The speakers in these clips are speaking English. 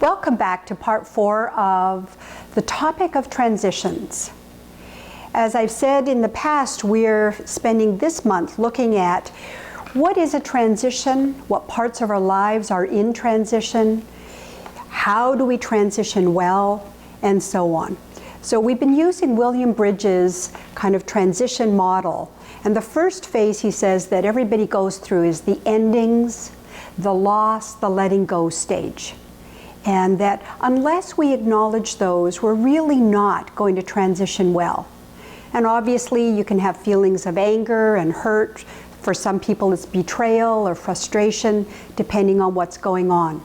Welcome back to part 4 of the topic of transitions. As I've said in the past, we're spending this month looking at what is a transition, what parts of our lives are in transition, how do we transition well, and so on. So we've been using William Bridges' kind of transition model. And the first phase, he says, that everybody goes through is the endings, the loss, the letting go stage. And that unless we acknowledge those, we're really not going to transition well. And obviously you can have feelings of anger and hurt. For some people it's betrayal or frustration, depending on what's going on.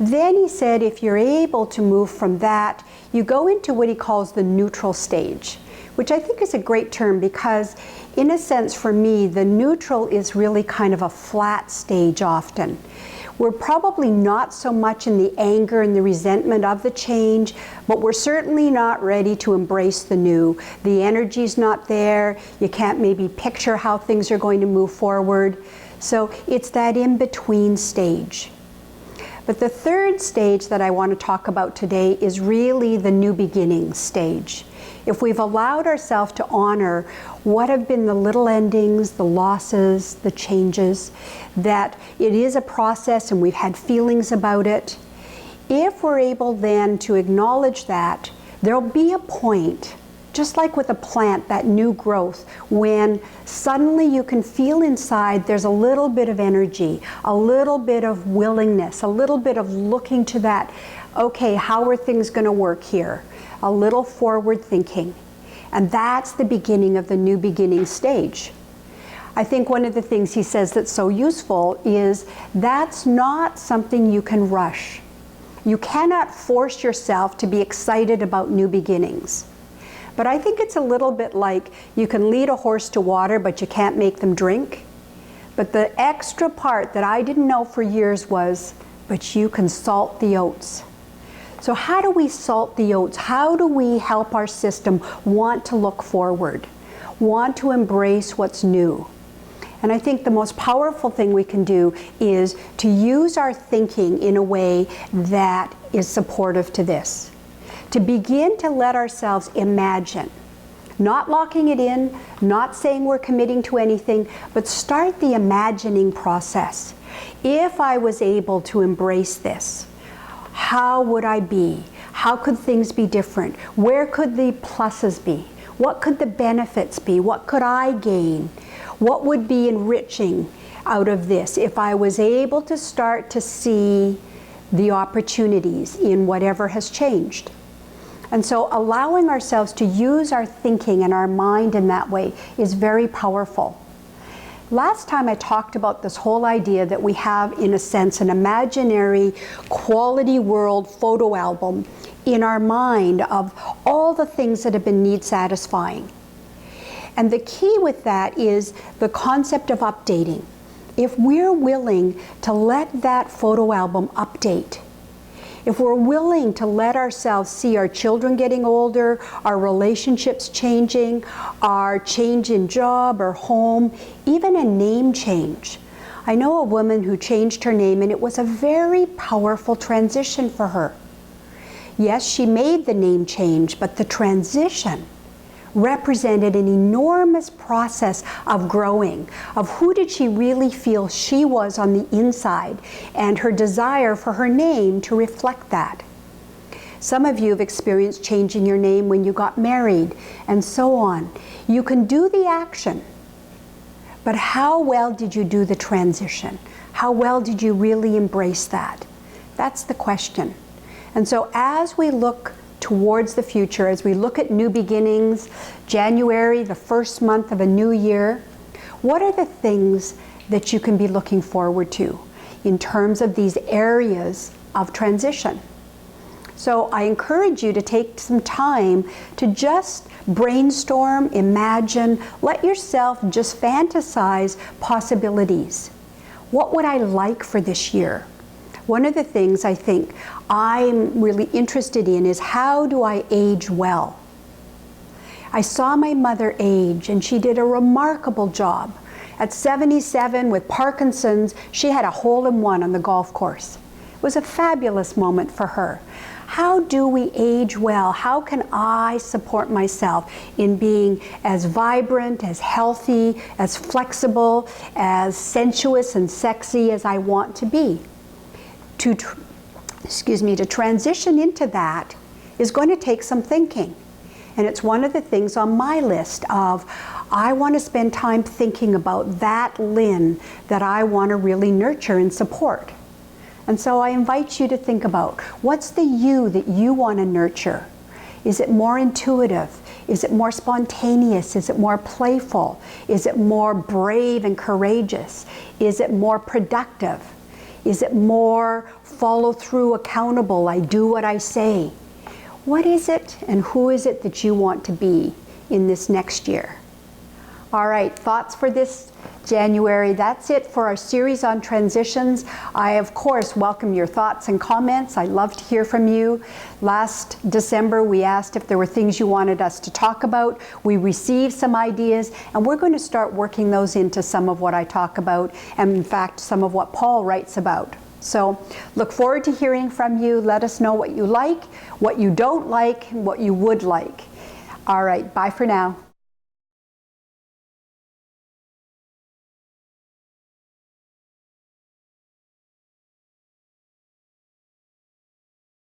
Then he said if you're able to move from that, you go into what he calls the neutral stage, which I think is a great term because in a sense for me, the neutral is really kind of a flat stage often. We're probably not so much in the anger and the resentment of the change, but we're certainly not ready to embrace the new. The energy's not there. You can't maybe picture how things are going to move forward. So it's that in-between stage. But the third stage that I want to talk about today is really the new beginning stage. If we've allowed ourselves to honor what have been the little endings, the losses, the changes, that it is a process and we've had feelings about it, if we're able then to acknowledge that, there'll be a point, just like with a plant, that new growth, when suddenly you can feel inside there's a little bit of energy, a little bit of willingness, a little bit of looking to that, okay, how are things going to work here? A little forward thinking. And that's the beginning of the new beginning stage. I think one of the things he says that's so useful is that's not something you can rush. You cannot force yourself to be excited about new beginnings. But I think it's a little bit like you can lead a horse to water, but you can't make them drink. But the extra part that I didn't know for years was, but you can salt the oats. So how do we salt the oats? How do we help our system want to look forward, want to embrace what's new? And I think the most powerful thing we can do is to use our thinking in a way that is supportive to this. To begin to let ourselves imagine, not locking it in, not saying we're committing to anything, but start the imagining process. If I was able to embrace this, how would I be? How could things be different? Where could the pluses be? What could the benefits be? What could I gain? What would be enriching out of this if I was able to start to see the opportunities in whatever has changed? And so allowing ourselves to use our thinking and our mind in that way is very powerful. Last time I talked about this whole idea that we have, in a sense, an imaginary quality world photo album in our mind of all the things that have been need satisfying. And the key with that is the concept of updating. If we're willing to let that photo album update, if we're willing to let ourselves see our children getting older, our relationships changing, our change in job or home, even a name change. I know a woman who changed her name and it was a very powerful transition for her. Yes, she made the name change, but the transition represented an enormous process of growing, of who did she really feel she was on the inside, and her desire for her name to reflect that. Some of you have experienced changing your name when you got married, and so on. You can do the action, but how well did you do the transition? How well did you really embrace that? That's the question. And so as we look towards the future, as we look at new beginnings, January, the first month of a new year, what are the things that you can be looking forward to in terms of these areas of transition? So I encourage you to take some time to just brainstorm, imagine, let yourself just fantasize possibilities. What would I like for this year? One of the things I think I'm really interested in is how do I age well? I saw my mother age and she did a remarkable job. At 77 with Parkinson's, she had a hole-in-one on the golf course. was a fabulous moment for her. How do we age well? How can I support myself in being as vibrant, as healthy, as flexible, as sensuous and sexy as I want to be? To transition into that is going to take some thinking. And it's one of the things on my list of, I want to spend time thinking about that Lynn that I want to really nurture and support. And so I invite you to think about, what's the you that you want to nurture? Is it more intuitive? Is it more spontaneous? Is it more playful? Is it more brave and courageous? Is it more productive? Is it more follow through, accountable, I do what I say? What is it and who is it that you want to be in this next year? All right, thoughts for this January. That's it for our series on transitions. I, of course, welcome your thoughts and comments. I love to hear from you. Last December, we asked if there were things you wanted us to talk about. We received some ideas, and we're going to start working those into some of what I talk about, and in fact, some of what Paul writes about. So look forward to hearing from you. Let us know what you like, what you don't like, and what you would like. All right, bye for now.